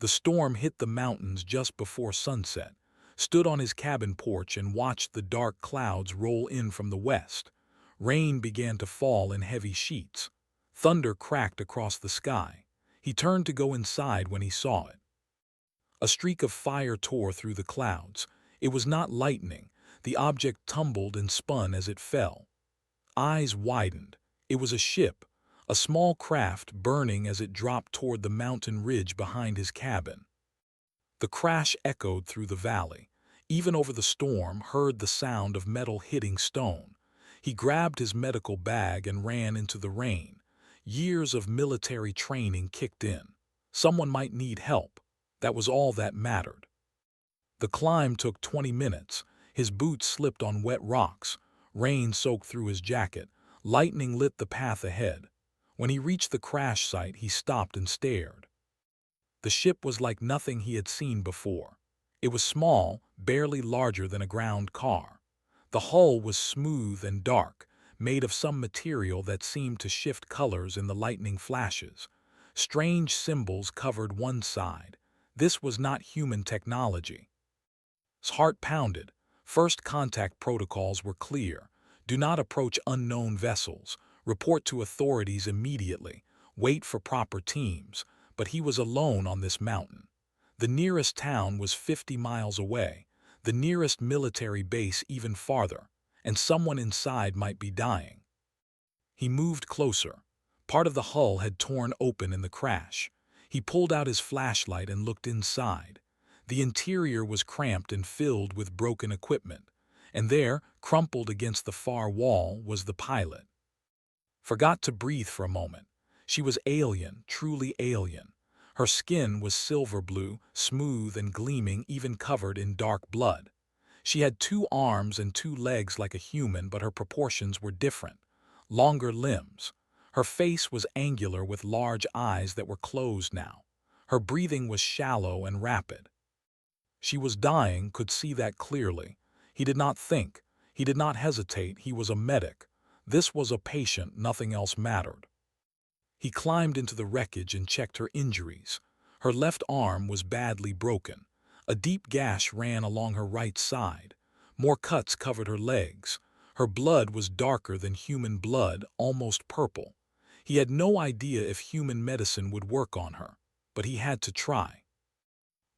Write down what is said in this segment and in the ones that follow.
The storm hit the mountains just before sunset, stood on his cabin porch and watched the dark clouds roll in from the west. Rain began to fall in heavy sheets. Thunder cracked across the sky. He turned to go inside when he saw it. A streak of fire tore through the clouds. It was not lightning. The object tumbled and spun as it fell. Eyes widened. It was a ship, a small craft burning as it dropped toward the mountain ridge behind his cabin. The crash echoed through the valley. Even over the storm, heard the sound of metal hitting stone. He grabbed his medical bag and ran into the rain. Years of military training kicked in. Someone might need help. That was all that mattered. The climb took 20 minutes. His boots slipped on wet rocks. Rain soaked through his jacket. Lightning lit the path ahead. When he reached the crash site, he stopped and stared. The ship was like nothing he had seen before. It was small, barely larger than a ground car. The hull was smooth and dark, made of some material that seemed to shift colors in the lightning flashes. Strange symbols covered one side. This was not human technology. His heart pounded. First contact protocols were clear. Do not approach unknown vessels. Report to authorities immediately. Wait for proper teams. But he was alone on this mountain. The nearest town was 50 miles away, the nearest military base even farther, and someone inside might be dying. He moved closer. Part of the hull had torn open in the crash. He pulled out his flashlight and looked inside. The interior was cramped and filled with broken equipment, and there, crumpled against the far wall, was the pilot. Forgot to breathe for a moment. She was alien, truly alien. Her skin was silver blue, smooth and gleaming, even covered in dark blood. She had 2 arms and 2 legs like a human, but her proportions were different. Longer limbs. Her face was angular with large eyes that were closed now. Her breathing was shallow and rapid. She was dying, could see that clearly. He did not think. He did not hesitate. He was a medic. This was a patient, nothing else mattered. He climbed into the wreckage and checked her injuries. Her left arm was badly broken. A deep gash ran along her right side. More cuts covered her legs. Her blood was darker than human blood, almost purple. He had no idea if human medicine would work on her, but he had to try.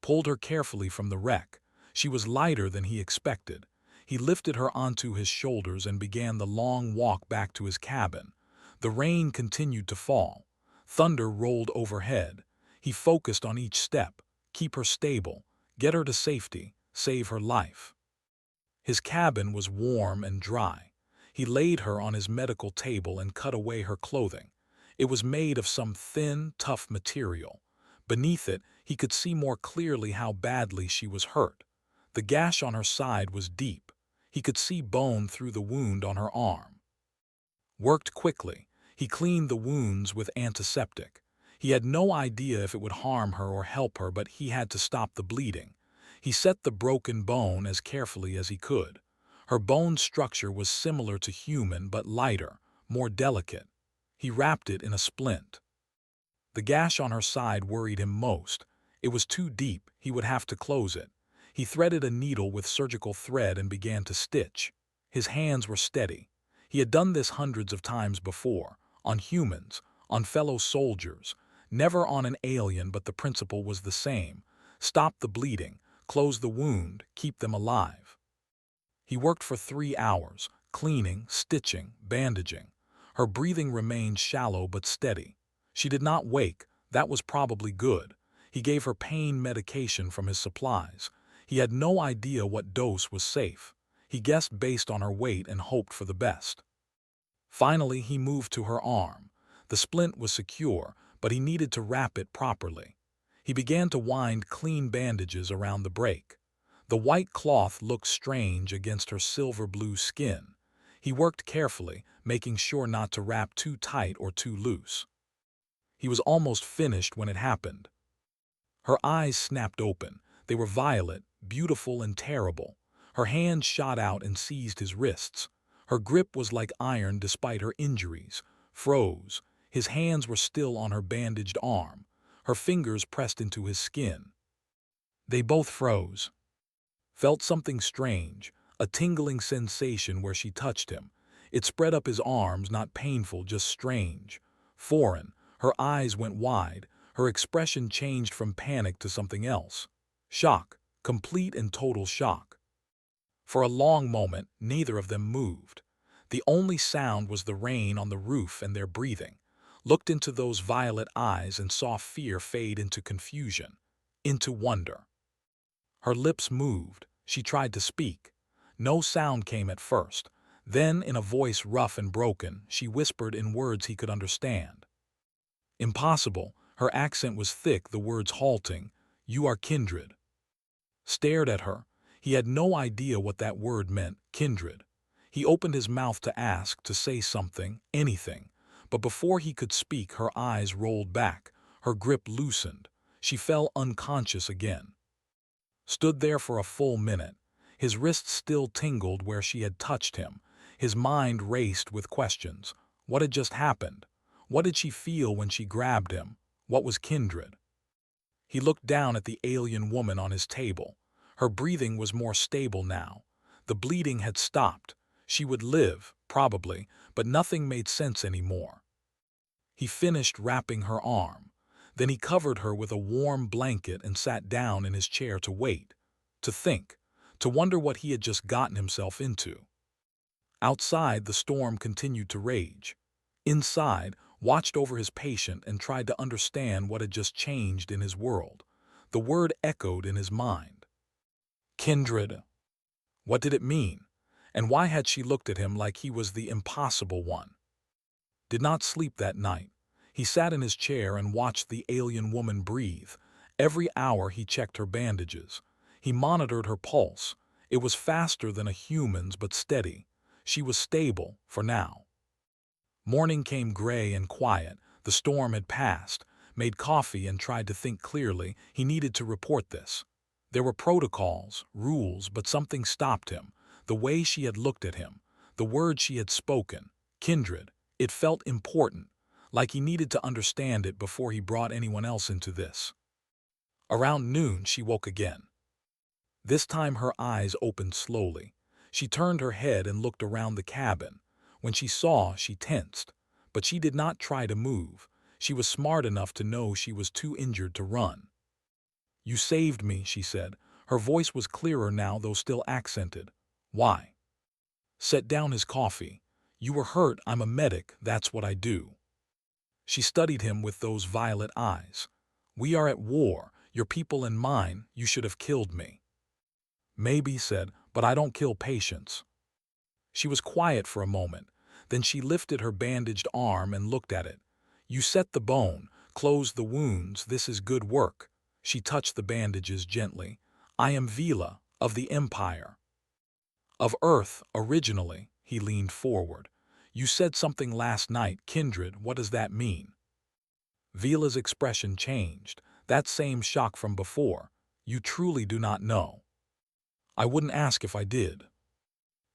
Pulled her carefully from the wreck. She was lighter than he expected. He lifted her onto his shoulders and began the long walk back to his cabin. The rain continued to fall. Thunder rolled overhead. He focused on each step. Keep her stable. Get her to safety. Save her life. His cabin was warm and dry. He laid her on his medical table and cut away her clothing. It was made of some thin, tough material. Beneath it, he could see more clearly how badly she was hurt. The gash on her side was deep. He could see bone through the wound on her arm. Worked quickly. He cleaned the wounds with antiseptic. He had no idea if it would harm her or help her, but he had to stop the bleeding. He set the broken bone as carefully as he could. Her bone structure was similar to human but lighter, more delicate. He wrapped it in a splint. The gash on her side worried him most. It was too deep. He would have to close it. He threaded a needle with surgical thread and began to stitch. His hands were steady. He had done this hundreds of times before, on humans, on fellow soldiers, never on an alien, but the principle was the same. Stop the bleeding, close the wound, keep them alive. He worked for 3 hours, cleaning, stitching, bandaging. Her breathing remained shallow but steady. She did not wake. That was probably good. He gave her pain medication from his supplies. He had no idea what dose was safe. He guessed based on her weight and hoped for the best. Finally, he moved to her arm. The splint was secure, but he needed to wrap it properly. He began to wind clean bandages around the break. The white cloth looked strange against her silver-blue skin. He worked carefully, making sure not to wrap too tight or too loose. He was almost finished when it happened. Her eyes snapped open. They were violet, beautiful and terrible. Her hand shot out and seized his wrists. Her grip was like iron despite her injuries. Froze. His hands were still on her bandaged arm. her fingers pressed into his skin. They both froze. Felt something strange, a tingling sensation where she touched him. It spread up his arms, not painful, just strange. Foreign. Her eyes went wide. Her expression changed from panic to something else. Shock. Complete and total shock. For a long moment, neither of them moved. The only sound was the rain on the roof and their breathing. Looked into those violet eyes and saw fear fade into confusion, into wonder. Her lips moved. She tried to speak. No sound came at first. Then, in a voice rough and broken, she whispered in words he could understand. Impossible. Her accent was thick, the words halting. You are kindred. Stared at her. He had no idea what that word meant, kindred. He opened his mouth to ask, to say something, anything. But before he could speak, her eyes rolled back. Her grip loosened. She fell unconscious again. Stood there for a full minute. His wrists still tingled where she had touched him. His mind raced with questions. What had just happened? What did she feel when she grabbed him? What was kindred? He looked down at the alien woman on his table. Her breathing was more stable now. The bleeding had stopped. She would live, probably, but nothing made sense anymore. He finished wrapping her arm. Then he covered her with a warm blanket and sat down in his chair to wait, to think, to wonder what he had just gotten himself into. Outside, the storm continued to rage. Inside, watched over his patient and tried to understand what had just changed in his world. The word echoed in his mind. Kindred. What did it mean? And why had she looked at him like he was the impossible one? Did not sleep that night. He sat in his chair and watched the alien woman breathe. Every hour he checked her bandages. He monitored her pulse. It was faster than a human's, but steady. She was stable, for now. Morning came gray and quiet. The storm had passed. Made coffee and tried to think clearly. He needed to report this. There were protocols, rules, but something stopped him. The way she had looked at him. The words she had spoken. Kindred. It felt important. Like he needed to understand it before he brought anyone else into this. Around noon, she woke again. This time her eyes opened slowly. She turned her head and looked around the cabin. When she saw, she tensed. But she did not try to move. She was smart enough to know she was too injured to run. You saved me, she said. Her voice was clearer now, though still accented. Why? Set down his coffee. You were hurt, I'm a medic, that's what I do. She studied him with those violet eyes. We are at war, your people and mine, you should have killed me. Maybe, said, but I don't kill patients. She was quiet for a moment. Then she lifted her bandaged arm and looked at it. You set the bone, closed the wounds, this is good work. She touched the bandages gently. I am Vila, of the Empire. Of Earth, originally, he leaned forward. You said something last night, kindred, what does that mean? Vila's expression changed, that same shock from before. You truly do not know. I wouldn't ask if I did.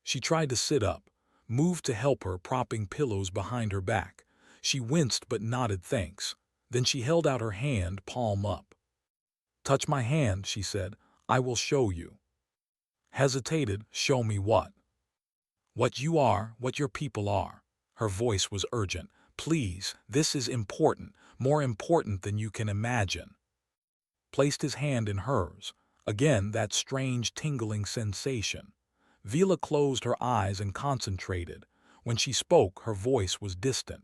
She tried to sit up, moved to help her, propping pillows behind her back. She winced but nodded thanks. Then she held out her hand, palm up. Touch my hand, she said. I will show you. Hesitated, show me what? What you are, what your people are. Her voice was urgent. Please, this is important, more important than you can imagine. Placed his hand in hers. Again, that strange tingling sensation. Vila closed her eyes and concentrated. When she spoke, her voice was distant.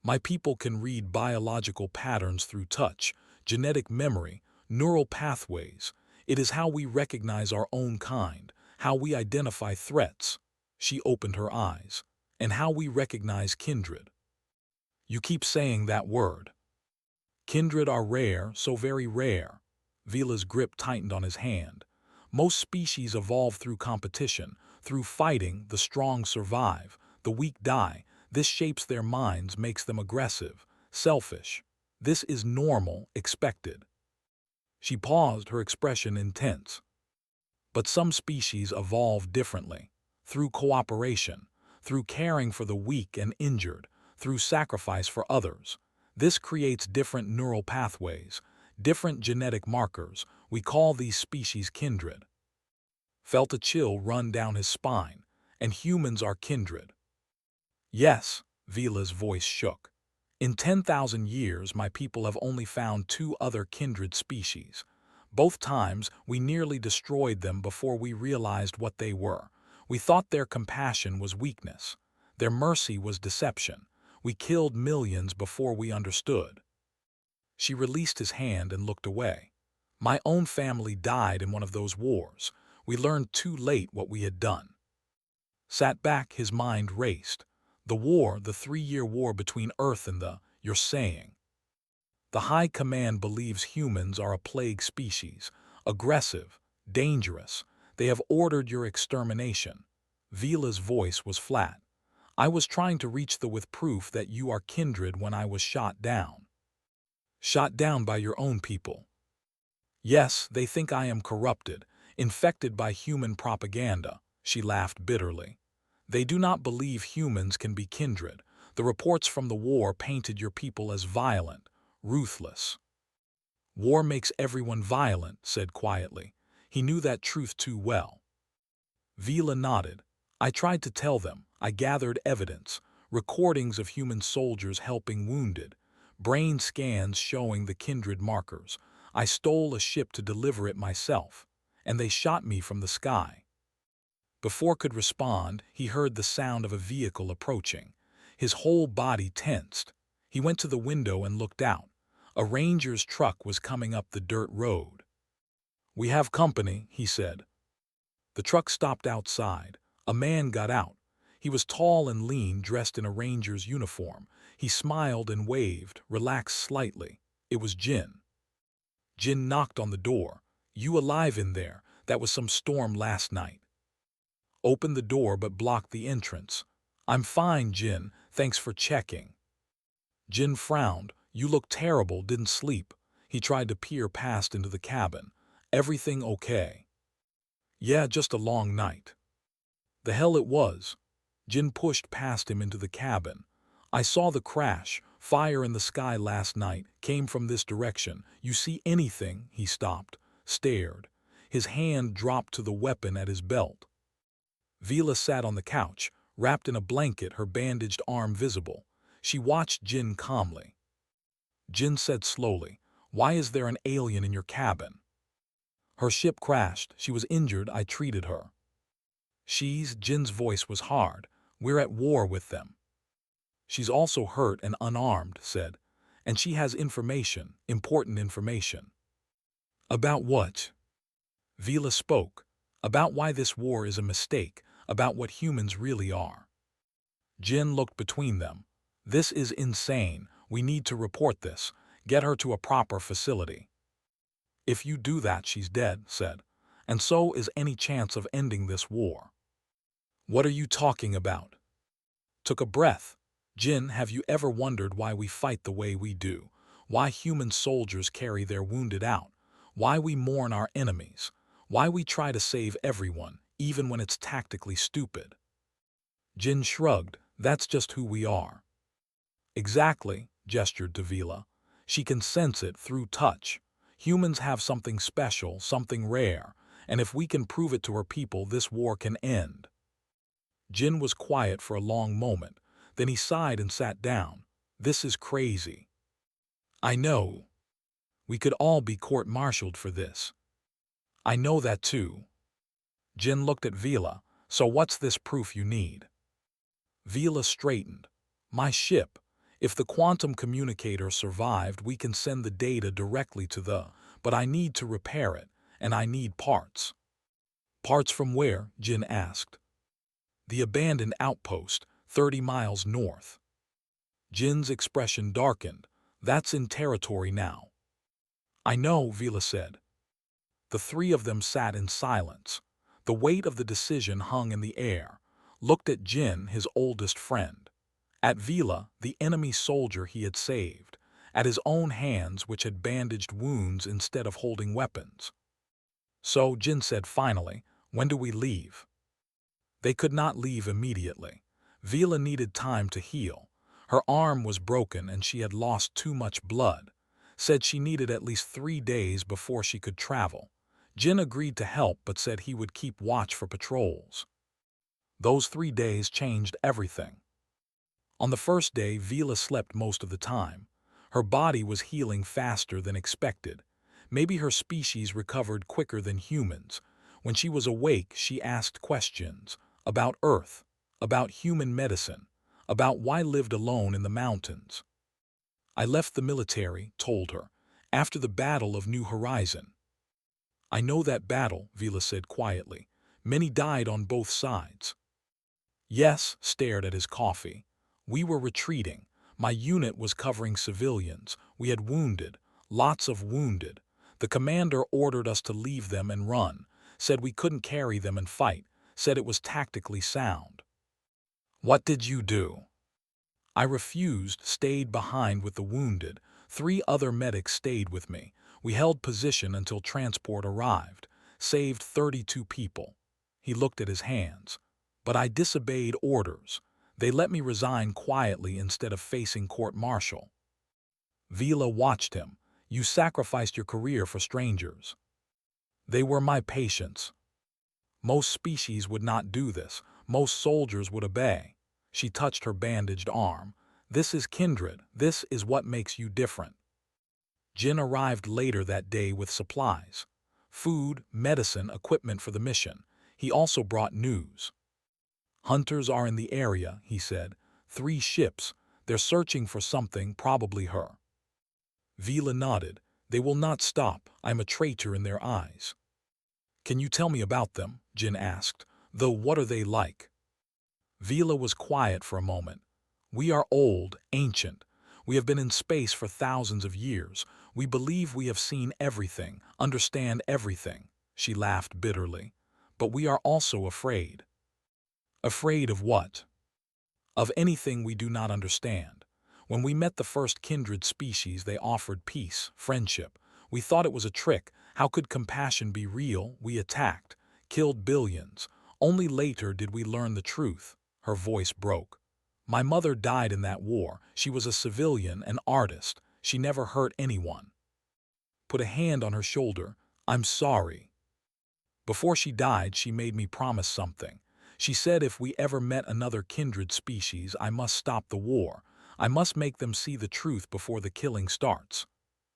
My people can read biological patterns through touch, genetic memory, neural pathways. It is how we recognize our own kind, how we identify threats. She opened her eyes. And how we recognize kindred. You keep saying that word. Kindred are rare, so very rare. Vila's grip tightened on his hand. Most species evolve through competition, through fighting. The strong survive, the weak die. This shapes their minds, makes them aggressive, selfish. This is normal, expected. She paused, her expression intense. But some species evolve differently, through cooperation, through caring for the weak and injured, through sacrifice for others. This creates different neural pathways, different genetic markers. We call these species kindred. Felt a chill run down his spine, and humans are kindred. Yes, Vila's voice shook. In 10,000 years, my people have only found two other kindred species. Both times, we nearly destroyed them before we realized what they were. We thought their compassion was weakness. Their mercy was deception. We killed millions before we understood. She released his hand and looked away. My own family died in one of those wars. We learned too late what we had done. Sat back, his mind raced. The war, the 3-year war between Earth and you're saying. The High Command believes humans are a plague species, aggressive, dangerous. They have ordered your extermination. Vila's voice was flat. I was trying to reach with proof that you are kindred when I was shot down. Shot down by your own people. Yes, they think I am corrupted, infected by human propaganda, she laughed bitterly. They do not believe humans can be kindred. The reports from the war painted your people as violent, ruthless. War makes everyone violent, said quietly. He knew that truth too well. Vila nodded. I tried to tell them. I gathered evidence, recordings of human soldiers helping wounded, brain scans showing the kindred markers. I stole a ship to deliver it myself, and they shot me from the sky. Before could respond, he heard the sound of a vehicle approaching. His whole body tensed. He went to the window and looked out. A ranger's truck was coming up the dirt road. We have company, he said. The truck stopped outside. A man got out. He was tall and lean, dressed in a ranger's uniform. He smiled and waved, relaxed slightly. It was Jin. Jin knocked on the door. You alive in there? That was some storm last night. Opened the door but blocked the entrance. I'm fine, Jin. Thanks for checking. Jin frowned. You look terrible, didn't sleep. He tried to peer past into the cabin. Everything okay? Yeah, just a long night. The hell it was. Jin pushed past him into the cabin. I saw the crash. Fire in the sky last night came from this direction. You see anything? He stopped, stared. His hand dropped to the weapon at his belt. Vila sat on the couch, wrapped in a blanket, her bandaged arm visible. She watched Jin calmly. Jin said slowly, Why is there an alien in your cabin? Her ship crashed. She was injured. I treated her. Jin's voice was hard. We're at war with them. She's also hurt and unarmed, said. And she has information, important information. About what? Vila spoke. About why this war is a mistake, about what humans really are. Jin looked between them. This is insane. We need to report this. Get her to a proper facility. If you do that, she's dead, said. And so is any chance of ending this war. What are you talking about? Took a breath. Jin, have you ever wondered why we fight the way we do? Why human soldiers carry their wounded out? Why we mourn our enemies? Why we try to save everyone, even when it's tactically stupid? Jin shrugged. That's just who we are. Exactly, gestured to Vila. She can sense it through touch. Humans have something special, something rare, and if we can prove it to her people, this war can end. Jin was quiet for a long moment. Then he sighed and sat down. This is crazy. I know. We could all be court-martialed for this. I know that too. Jin looked at Vila. So what's this proof you need? Vila straightened. My ship. If the quantum communicator survived, we can send the data directly to but I need to repair it, and I need parts. Parts from where? Jin asked. The abandoned outpost, 30 miles north. Jin's expression darkened. That's in territory now. I know, Vila said. The three of them sat in silence. The weight of the decision hung in the air. Looked at Jin, his oldest friend. At Vila, the enemy soldier he had saved. At his own hands, which had bandaged wounds instead of holding weapons. So, Jin said finally, when do we leave? They could not leave immediately. Vila needed time to heal. Her arm was broken and she had lost too much blood. Said she needed at least 3 days before she could travel. Jin agreed to help but said he would keep watch for patrols. Those 3 days changed everything. On the first day, Vila slept most of the time. Her body was healing faster than expected. Maybe her species recovered quicker than humans. When she was awake, she asked questions about Earth, about human medicine, about why lived alone in the mountains. I left the military, told her, after the Battle of New Horizon. I know that battle, Vila said quietly. Many died on both sides. Yes, stared at his coffee. We were retreating. My unit was covering civilians. We had wounded, lots of wounded. The commander ordered us to leave them and run, said we couldn't carry them and fight, said it was tactically sound. What did you do? I refused, stayed behind with the wounded. 3 other medics stayed with me. We held position until transport arrived, saved 32 people. He looked at his hands. But I disobeyed orders. They let me resign quietly instead of facing court-martial. Vila watched him. You sacrificed your career for strangers. They were my patients. Most species would not do this. Most soldiers would obey. She touched her bandaged arm. This is kindred. This is what makes you different. Jin arrived later that day with supplies. Food, medicine, equipment for the mission. He also brought news. Hunters are in the area, he said. 3 ships. They're searching for something, probably her. Vila nodded. They will not stop. I'm a traitor in their eyes. Can you tell me about them? Jin asked. Though what are they like? Vila was quiet for a moment. We are old, ancient. We have been in space for thousands of years. We believe we have seen everything, understand everything. She laughed bitterly. But we are also afraid. Afraid of what? Of anything we do not understand. When we met the first kindred species, they offered peace, friendship. We thought it was a trick. How could compassion be real? We attacked, killed billions. Only later did we learn the truth. Her voice broke. My mother died in that war. She was a civilian, an artist. She never hurt anyone. Put a hand on her shoulder. I'm sorry. Before she died, she made me promise something. She said if we ever met another kindred species, I must stop the war. I must make them see the truth before the killing starts.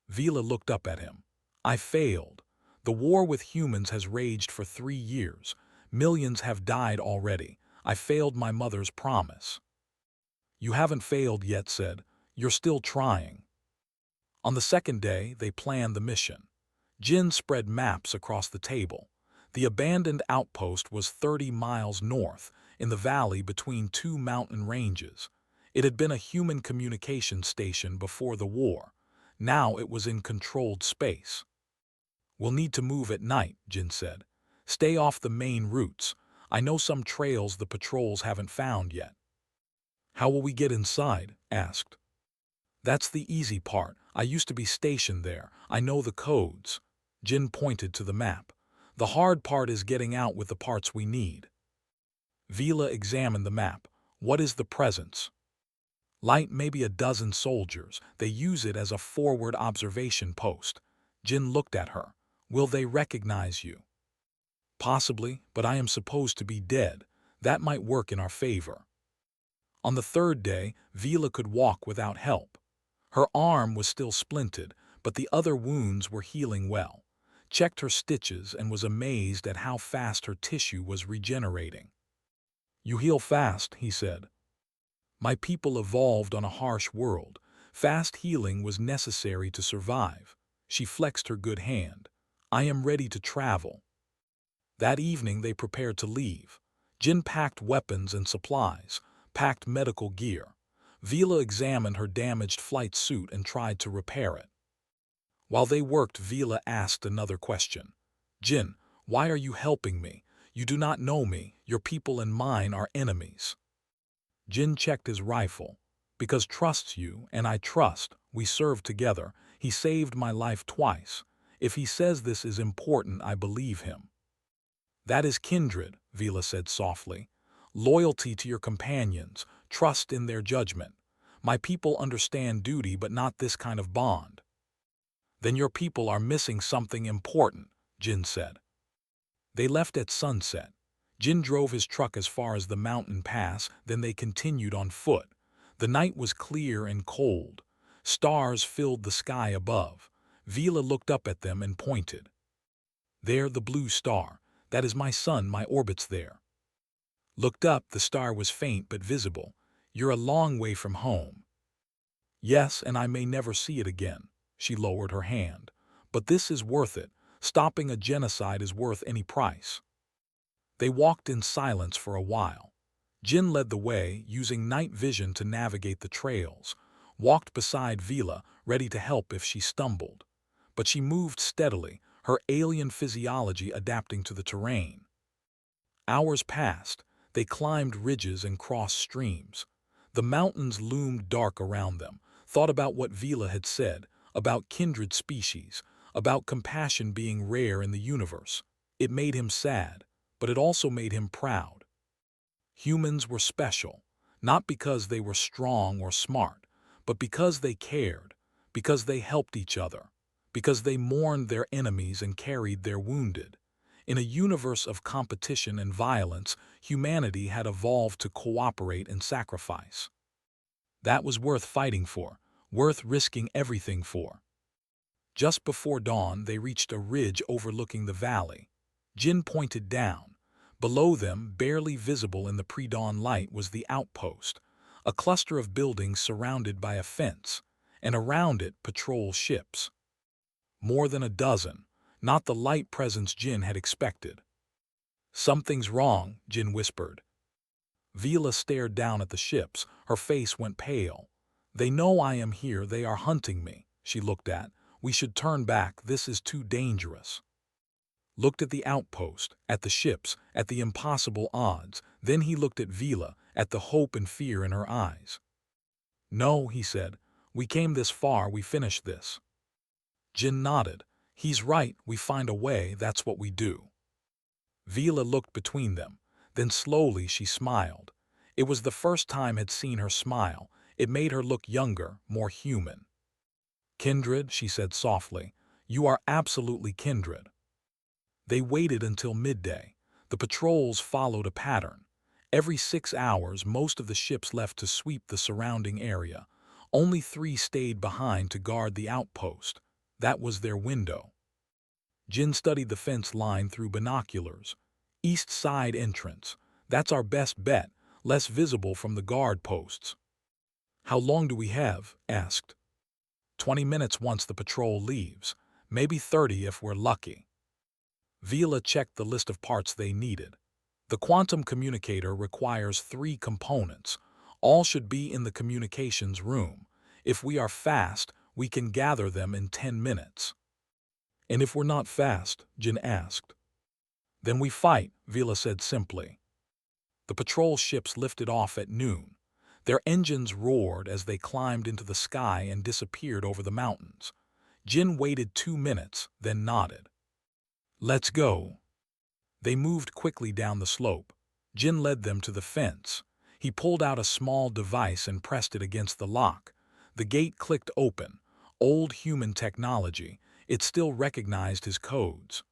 Vila looked up at him. I failed. The war with humans has raged for 3 years. Millions have died already. I failed my mother's promise. You haven't failed yet, said. You're still trying. On the second day, they planned the mission. Jin spread maps across the table. The abandoned outpost was 30 miles north, in the valley between 2 mountain ranges. It had been a human communication station before the war. Now it was in controlled space. We'll need to move at night, Jin said. Stay off the main routes. I know some trails the patrols haven't found yet. How will we get inside? Asked. That's the easy part. I used to be stationed there. I know the codes. Jin pointed to the map. The hard part is getting out with the parts we need. Vila examined the map. What is the presence? Light, maybe a dozen soldiers. They use it as a forward observation post. Jin looked at her. Will they recognize you? Possibly, but I am supposed to be dead. That might work in our favor. On the third day, Vila could walk without help. Her arm was still splinted, but the other wounds were healing well. Checked her stitches and was amazed at how fast her tissue was regenerating. You heal fast, he said. My people evolved on a harsh world. Fast healing was necessary to survive. She flexed her good hand. I am ready to travel. That evening they prepared to leave. Jin packed weapons and supplies, packed medical gear. Vila examined her damaged flight suit and tried to repair it. While they worked, Vila asked another question. Jin, why are you helping me? You do not know me. Your people and mine are enemies. Jin checked his rifle. Because trusts you, and I trust, we serve together. He saved my life twice. If he says this is important, I believe him. That is kindred, Vila said softly. Loyalty to your companions, trust in their judgment. My people understand duty but not this kind of bond. Then your people are missing something important, Jin said. They left at sunset. Jin drove his truck as far as the mountain pass, then they continued on foot. The night was clear and cold. Stars filled the sky above. Vila looked up at them and pointed. There, the blue star. That is my sun, my orbit's there. Looked up, the star was faint but visible. You're a long way from home. Yes, and I may never see it again. She lowered her hand. But this is worth it. Stopping a genocide is worth any price. They walked in silence for a while. Jin led the way, using night vision to navigate the trails, walked beside Vila, ready to help if she stumbled. But she moved steadily, her alien physiology adapting to the terrain. Hours passed. They climbed ridges and crossed streams. The mountains loomed dark around them, thought about what Vila had said, about kindred species, about compassion being rare in the universe. It made him sad, but it also made him proud. Humans were special, not because they were strong or smart, but because they cared, because they helped each other, because they mourned their enemies and carried their wounded. In a universe of competition and violence, humanity had evolved to cooperate and sacrifice. That was worth fighting for, worth risking everything for. Just before dawn, they reached a ridge overlooking the valley. Jin pointed down. Below them, barely visible in the pre-dawn light, was the outpost, a cluster of buildings surrounded by a fence, and around it patrol ships. More than a dozen, not the light presence Jin had expected. Something's wrong, Jin whispered. Vila stared down at the ships, her face went pale. They know I am here, they are hunting me, she looked at. We should turn back, this is too dangerous. Looked at the outpost, at the ships, at the impossible odds. Then he looked at Vila, at the hope and fear in her eyes. No, he said, we came this far, we finish this. Jin nodded. He's right, we find a way, that's what we do. Vila looked between them. Then slowly she smiled. It was the first time had seen her smile. It made her look younger, more human. Kindred, she said softly, you are absolutely kindred. They waited until midday. The patrols followed a pattern. Every 6 hours, most of the ships left to sweep the surrounding area. Only 3 stayed behind to guard the outpost. That was their window. Jin studied the fence line through binoculars. East side entrance. That's our best bet, less visible from the guard posts. How long do we have? Asked. 20 minutes once the patrol leaves. Maybe 30 if we're lucky. Vila checked the list of parts they needed. The quantum communicator requires 3 components. All should be in the communications room. If we are fast, we can gather them in 10 minutes. And if we're not fast? Jin asked. Then we fight, Vila said simply. The patrol ships lifted off at noon. Their engines roared as they climbed into the sky and disappeared over the mountains. Jin waited 2 minutes, then nodded. Let's go. They moved quickly down the slope. Jin led them to the fence. He pulled out a small device and pressed it against the lock. The gate clicked open. Old human technology. It still recognized his codes.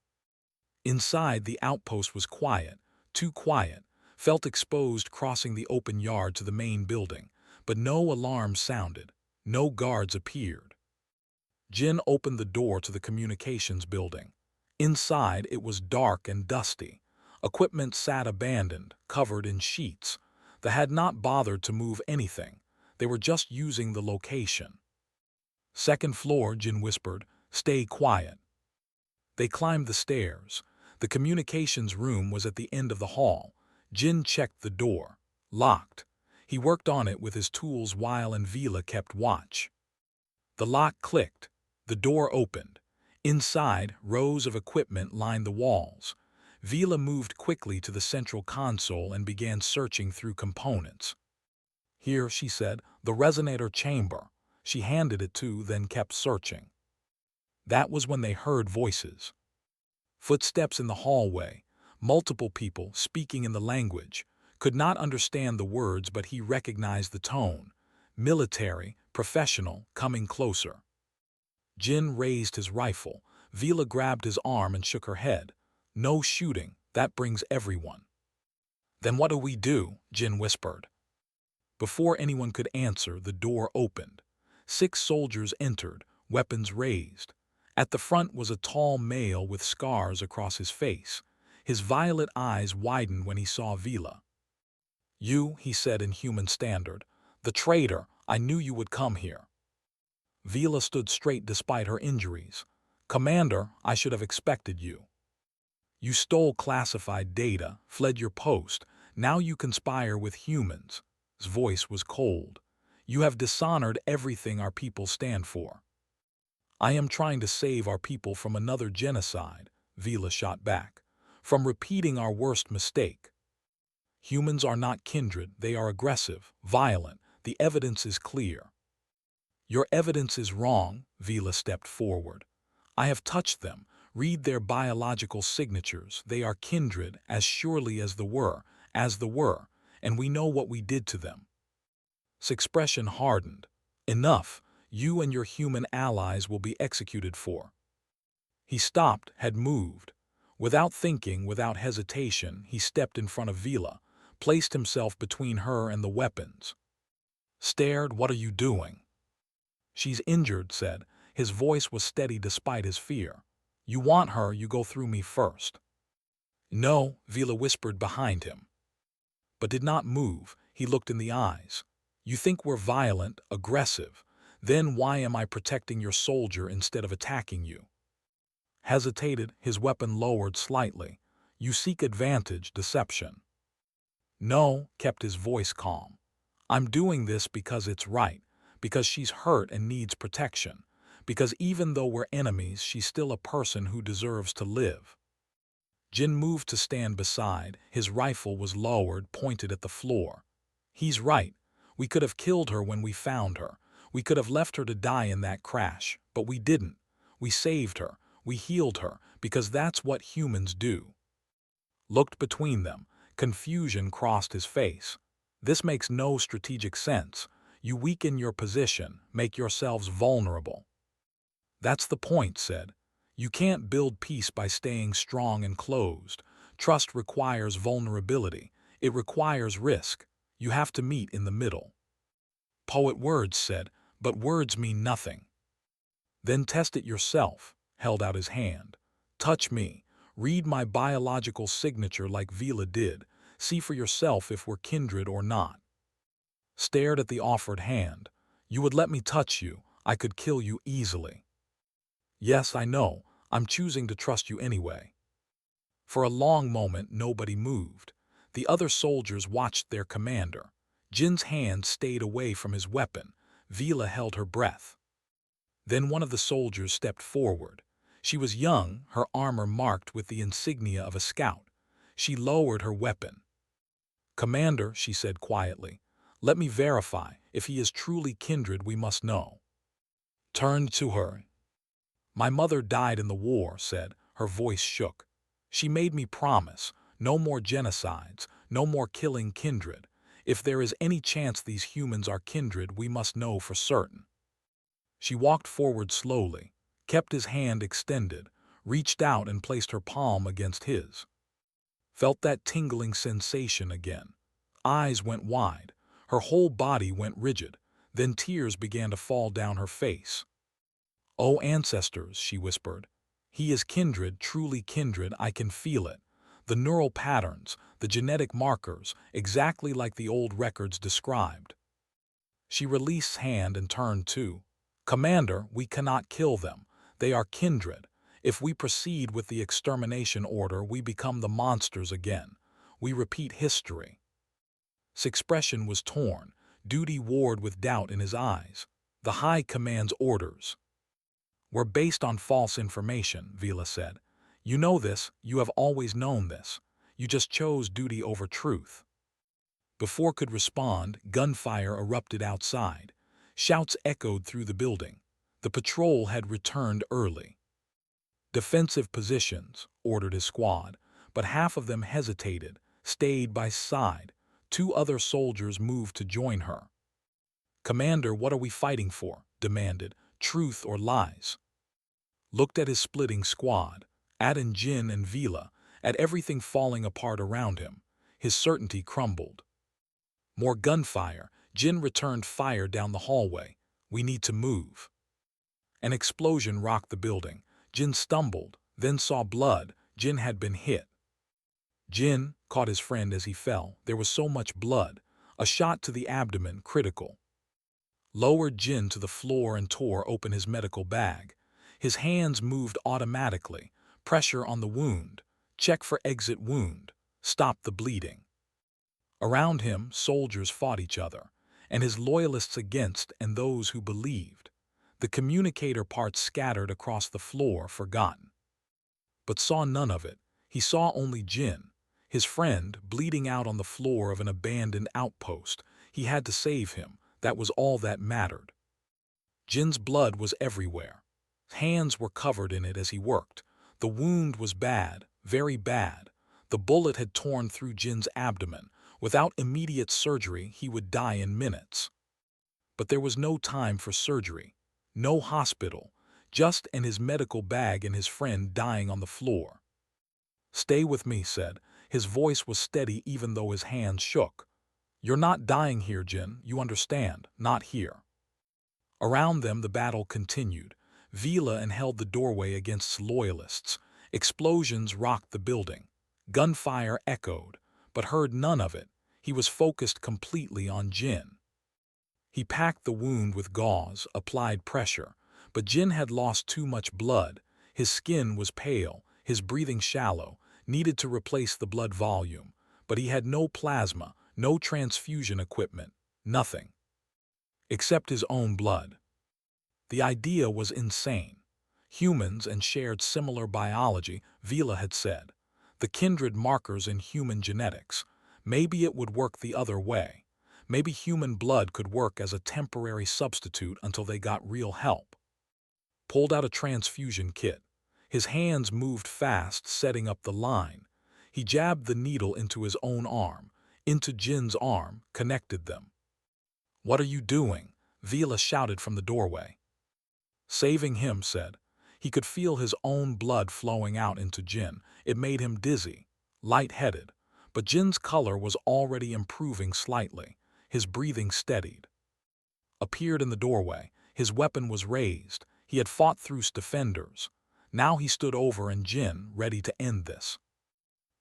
Inside, the outpost was quiet, too quiet, felt exposed crossing the open yard to the main building, but no alarms sounded, no guards appeared. Jin opened the door to the communications building. Inside, it was dark and dusty. Equipment sat abandoned, covered in sheets. They had not bothered to move anything. They were just using the location. Second floor, Jin whispered. Stay quiet. They climbed the stairs. The communications room was at the end of the hall. Jin checked the door. Locked. He worked on it with his tools while Vila kept watch. The lock clicked. The door opened. Inside, rows of equipment lined the walls. Vila moved quickly to the central console and began searching through components. Here, she said, the resonator chamber. She handed it to, then kept searching. That was when they heard voices. Footsteps in the hallway. Multiple people speaking in the language. Could not understand the words, but he recognized the tone. Military, professional, coming closer. Jin raised his rifle. Vila grabbed his arm and shook her head. No shooting, that brings everyone. Then what do we do? Jin whispered. Before anyone could answer, the door opened. 6 soldiers entered, weapons raised. At the front was a tall male with scars across his face. His violet eyes widened when he saw Vila. You, he said in human standard. The traitor, I knew you would come here. Vila stood straight despite her injuries. Commander, I should have expected you. You stole classified data, fled your post. Now you conspire with humans. His voice was cold. You have dishonored everything our people stand for. I am trying to save our people from another genocide, Vila shot back. From repeating our worst mistake. Humans are not kindred, they are aggressive, violent. The evidence is clear. Your evidence is wrong, Vila stepped forward. I have touched them. Read their biological signatures. They are kindred as surely as the were, and we know what we did to them. His expression hardened. Enough, you and your human allies will be executed for. He stopped, had moved. Without thinking, without hesitation, he stepped in front of Vila, placed himself between her and the weapons. Stared, what are you doing? She's injured, said. His voice was steady despite his fear. You want her, you go through me first. No, Vila whispered behind him. But did not move. He looked in the eyes. You think we're violent, aggressive. Then why am I protecting your soldier instead of attacking you? Hesitated, his weapon lowered slightly. You seek advantage, deception. No, kept his voice calm. I'm doing this because it's right, because she's hurt and needs protection, because even though we're enemies, she's still a person who deserves to live. Jin moved to stand beside. His rifle was lowered, pointed at the floor. He's right. We could have killed her when we found her. We could have left her to die in that crash, but we didn't. We saved her. We healed her, because that's what humans do. Looked between them. Confusion crossed his face. This makes no strategic sense. You weaken your position, make yourselves vulnerable. That's the point, said. You can't build peace by staying strong and closed. Trust requires vulnerability. It requires risk. You have to meet in the middle. Poet words, said, but words mean nothing. Then test it yourself, held out his hand. Touch me. Read my biological signature like Vila did. See for yourself if we're kindred or not. Stared at the offered hand. You would let me touch you. I could kill you easily. Yes, I know. I'm choosing to trust you anyway. For a long moment, nobody moved. The other soldiers watched their commander. Jin's hand stayed away from his weapon. Vila held her breath. Then one of the soldiers stepped forward. She was young, her armor marked with the insignia of a scout. She lowered her weapon. Commander, she said quietly, let me verify. If he is truly kindred, we must know. Turned to her. My mother died in the war, said. Her voice shook. She made me promise. No more genocides. No more killing kindred. If there is any chance these humans are kindred, we must know for certain. She walked forward slowly, kept his hand extended, reached out and placed her palm against his. Felt that tingling sensation again. Eyes went wide. Her whole body went rigid. Then tears began to fall down her face. "Oh, ancestors," she whispered. "He is kindred, truly kindred, I can feel it. The neural patterns, the genetic markers, exactly like the old records described." She released his hand and turned to, "Commander, we cannot kill them. They are kindred. If we proceed with the extermination order, we become the monsters again. We repeat history." His expression was torn. Duty warred with doubt in his eyes. The High Command's orders were based on false information, Vila said. You know this, you have always known this. You just chose duty over truth. Before could respond, gunfire erupted outside. Shouts echoed through the building. The patrol had returned early. "Defensive positions," ordered his squad, but half of them hesitated, stayed by side. 2 other soldiers moved to join her. "Commander, what are we fighting for?" demanded. "Truth or lies?" Looked at his splitting squad, Adin, Jin, and Vila, at everything falling apart around him. His certainty crumbled. More gunfire. Jin returned fire down the hallway. "We need to move." An explosion rocked the building. Jin stumbled, then saw blood. Jin had been hit. Jin caught his friend as he fell. There was so much blood. A shot to the abdomen, critical. Lowered Jin to the floor and tore open his medical bag. His hands moved automatically. Pressure on the wound. Check for exit wound. Stop the bleeding. Around him, soldiers fought each other, and his loyalists against and those who believed. The communicator parts scattered across the floor, forgotten. But saw none of it. He saw only Jin, his friend, bleeding out on the floor of an abandoned outpost. He had to save him. That was all that mattered. Jin's blood was everywhere. Hands were covered in it as he worked. The wound was bad, very bad. The bullet had torn through Jin's abdomen. Without immediate surgery, he would die in minutes. But there was no time for surgery. No hospital. Just and his medical bag and his friend dying on the floor. "Stay with me," said. His voice was steady even though his hands shook. "You're not dying here, Jin. You understand. Not here." Around them the battle continued. Vila held the doorway against loyalists. Explosions rocked the building. Gunfire echoed, but heard none of it. He was focused completely on Jin. He packed the wound with gauze, applied pressure, but Jin had lost too much blood. His skin was pale, his breathing shallow, needed to replace the blood volume, but he had no plasma, no transfusion equipment, nothing. Except his own blood. The idea was insane. Humans and shared similar biology, Vila had said. The kindred markers in human genetics. Maybe it would work the other way. Maybe human blood could work as a temporary substitute until they got real help. Pulled out a transfusion kit. His hands moved fast, setting up the line. He jabbed the needle into his own arm, into Jin's arm, connected them. "What are you doing?" Vila shouted from the doorway. "Saving him," said. He could feel his own blood flowing out into Jin. It made him dizzy, light-headed. But Jin's color was already improving slightly. His breathing steadied. Appeared in the doorway. His weapon was raised. He had fought through defenders. Now he stood over and Jin, ready to end this.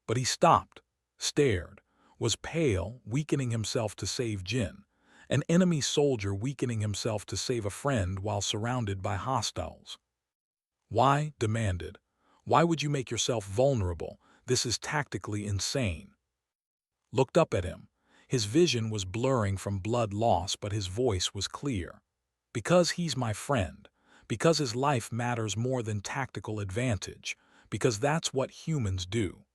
But he stopped, stared, was pale, weakening himself to save Jin. An enemy soldier weakening himself to save a friend while surrounded by hostiles. "Why?" demanded. "Why would you make yourself vulnerable? This is tactically insane." Looked up at him. His vision was blurring from blood loss, but his voice was clear. "Because he's my friend. Because his life matters more than tactical advantage. Because that's what humans do.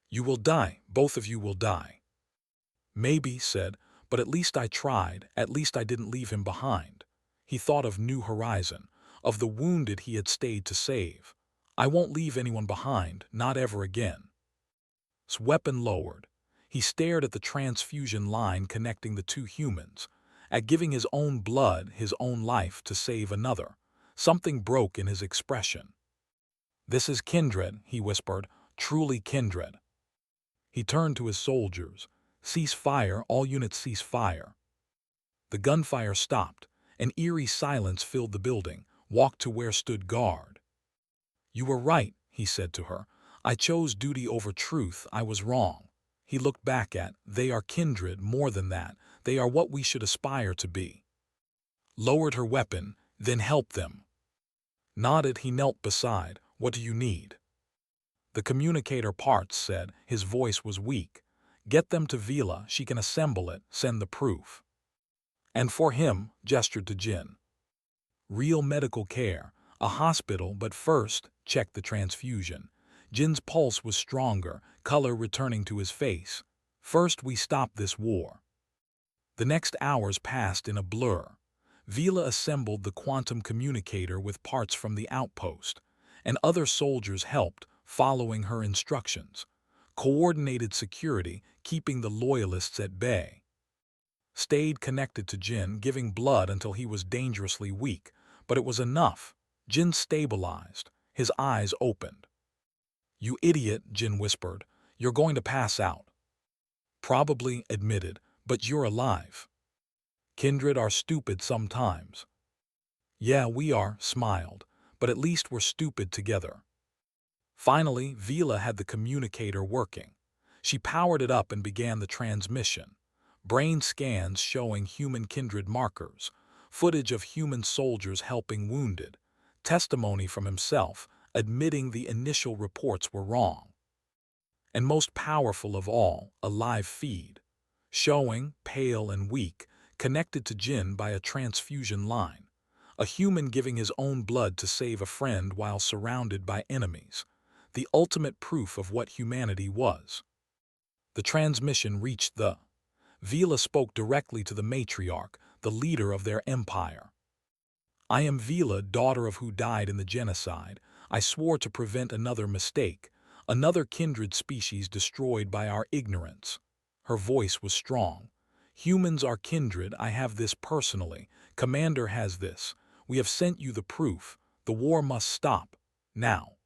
You will die. Both of you will die." "Maybe," said, "but at least I tried. At least I didn't leave him behind." He thought of New Horizon, of the wounded he had stayed to save. "I won't leave anyone behind, not ever again." His weapon lowered. He stared at the transfusion line connecting the two humans, at giving his own blood, his own life to save another. Something broke in his expression. "This is kindred," he whispered, "truly kindred." He turned to his soldiers. "Cease fire, all units cease fire." The gunfire stopped. An eerie silence filled the building. Walked to where stood guard. "You were right," he said to her. "I chose duty over truth. I was wrong." He looked back at, "They are kindred, more than that. They are what we should aspire to be." Lowered her weapon, "Then help them." Nodded, he knelt beside. "What do you need?" The communicator parts, said. His voice was weak. "Get them to Vila. She can assemble it. Send the proof." "And for him," gestured to Jin. "Real medical care. A hospital, but first, check the transfusion." Jin's pulse was stronger, color returning to his face. "First we stop this war." The next hours passed in a blur. Vila assembled the quantum communicator with parts from the outpost, and other soldiers helped, following her instructions. Coordinated security, keeping the loyalists at bay. stayed connected to Jin, giving blood until he was dangerously weak, but it was enough. Jin stabilized. His eyes opened. "You idiot," Jin whispered. "You're going to pass out." "Probably," admitted, "but you're alive. Kindred are stupid sometimes." "Yeah, we are," smiled, "but at least we're stupid together." Finally, Vila had the communicator working. She powered it up and began the transmission. Brain scans showing human kindred markers, footage of human soldiers helping wounded, testimony from himself admitting the initial reports were wrong. And most powerful of all, a live feed, showing, pale and weak, connected to Jin by a transfusion line. A human giving his own blood to save a friend while surrounded by enemies. The ultimate proof of what humanity was. The transmission reached the... Vila spoke directly to the matriarch, the leader of their empire. "I am Vila, daughter of who died in the genocide. I swore to prevent another mistake, another kindred species destroyed by our ignorance." Her voice was strong. "Humans are kindred. I have this personally. Commander has this. We have sent you the proof. The war must stop. Now."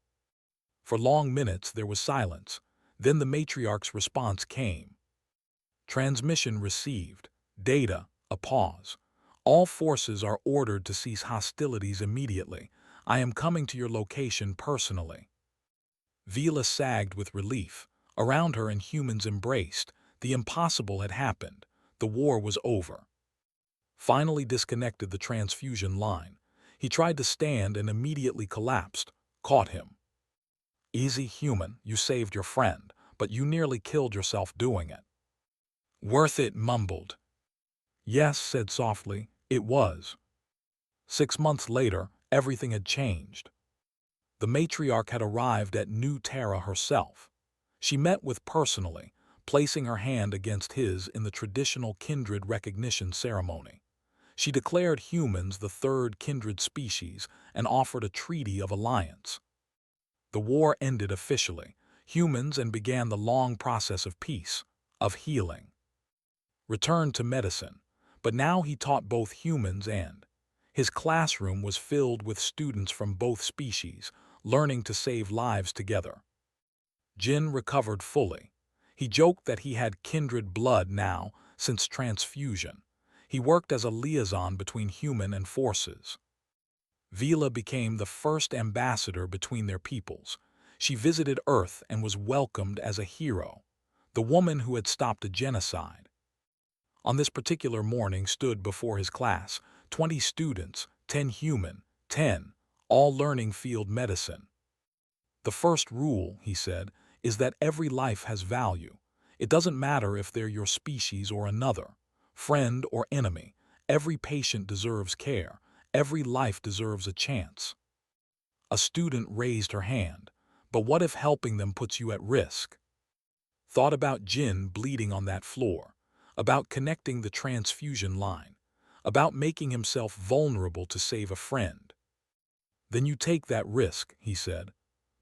For long minutes there was silence. Then the matriarch's response came. "Transmission received. Data." A pause. "All forces are ordered to cease hostilities immediately. I am coming to your location personally." Vila sagged with relief. Around her and humans embraced. The impossible had happened. The war was over. Finally disconnected the transfusion line. He tried to stand and immediately collapsed. Caught him. "Easy, human, you saved your friend, but you nearly killed yourself doing it." "Worth it," mumbled. "Yes," said softly, "it was." 6 months later, everything had changed. The matriarch had arrived at New Terra herself. She met with personally, placing her hand against his in the traditional kindred recognition ceremony. She declared humans the third kindred species and offered a treaty of alliance. The war ended officially, humans, and began the long process of peace, of healing. Returned to medicine, but now he taught both humans and... His classroom was filled with students from both species, learning to save lives together. Jin recovered fully. He joked that he had kindred blood now, since transfusion. He worked as a liaison between human and forces. Vila became the first ambassador between their peoples. She visited Earth and was welcomed as a hero, the woman who had stopped a genocide. On this particular morning stood before his class 20 students, 10 human, 10, all learning field medicine. "The first rule," he said, "is that every life has value. It doesn't matter if they're your species or another, friend or enemy. Every patient deserves care. Every life deserves a chance." A student raised her hand. "But what if helping them puts you at risk?" Thought about Jin bleeding on that floor, about connecting the transfusion line, about making himself vulnerable to save a friend. "Then you take that risk," he said,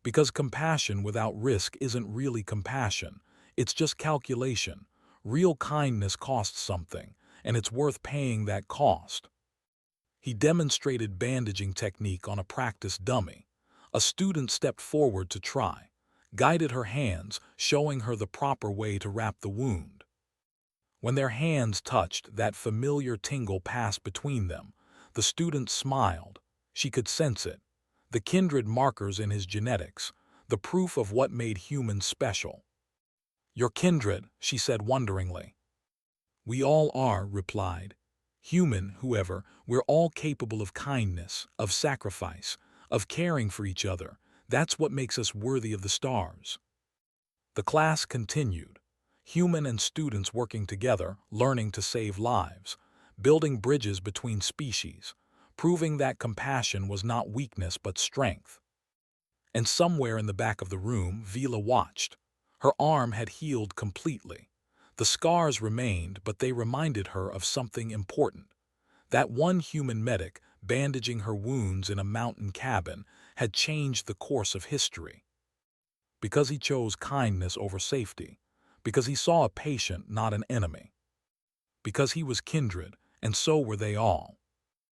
"because compassion without risk isn't really compassion. It's just calculation. Real kindness costs something, and it's worth paying that cost." He demonstrated bandaging technique on a practice dummy. A student stepped forward to try, guided her hands, showing her the proper way to wrap the wound. When their hands touched, that familiar tingle passed between them. The student smiled. She could sense it. The kindred markers in his genetics, the proof of what made humans special. "You're kindred," she said wonderingly. "We all are," replied. "Human, whoever, we're all capable of kindness, of sacrifice, of caring for each other. That's what makes us worthy of the stars." The class continued. Human and students working together, learning to save lives, building bridges between species, proving that compassion was not weakness but strength. And somewhere in the back of the room, Vila watched. Her arm had healed completely. The scars remained, but they reminded her of something important. That one human medic, bandaging her wounds in a mountain cabin, had changed the course of history. Because he chose kindness over safety. Because he saw a patient, not an enemy. because he was kindred, and so were they all.